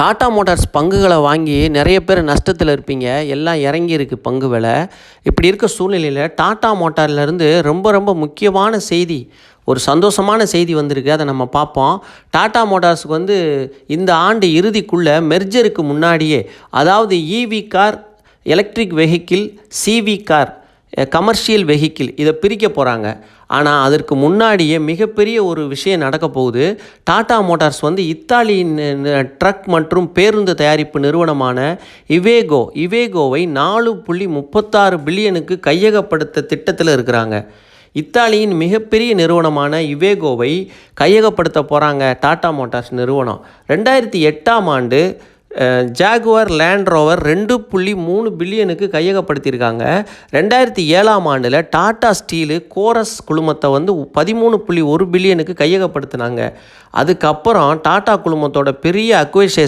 Tata Motors பங்குகளை வாங்கி நிறைய பேர் நஷ்டத்தில் இருப்பீங்க. எல்லாம் இறங்கியிருக்கு பங்கு விலை. இப்படி இருக்க சூழ்நிலையில் டாடா மோட்டார்லேருந்து ரொம்ப ரொம்ப முக்கியமான செய்தி, ஒரு சந்தோஷமான செய்தி வந்திருக்கு. அதை நம்ம பார்ப்போம். டாடா மோட்டார்ஸுக்கு இந்த ஆண்டு இறுதிக்குள்ளே மெர்ஜருக்கு முன்னாடியே, அதாவது EV car, electric vehicle, CV car, commercial vehicle இதை பிரிக்க போகிறாங்க. ஆனால் அதற்கு முன்னாடியே மிகப்பெரிய ஒரு விஷயம் நடக்க போகுது. டாடா மோட்டார்ஸ் இத்தாலியின் ட்ரக் மற்றும் பேருந்து தயாரிப்பு நிறுவனமான இவேகோவை 4.36 பில்லியனுக்கு கையகப்படுத்த திட்டத்தில் இருக்கிறாங்க. இத்தாலியின் மிகப்பெரிய நிறுவனமான இவேகோவை கையகப்படுத்த போகிறாங்க டாடா மோட்டார்ஸ் நிறுவனம். 2008ஆம் ஆண்டு ஜாகுவார் லேண்ட் ரோவர் 2.3 பில்லியனுக்கு கையகப்படுத்தியிருக்காங்க. 2007ஆம் ஆண்டில் டாடா ஸ்டீலு கோரஸ் குழுமத்தை 13.1 பில்லியனுக்கு கையகப்படுத்தினாங்க. அதுக்கப்புறம் டாடா குழுமத்தோட பெரிய அக்வைசேஷன்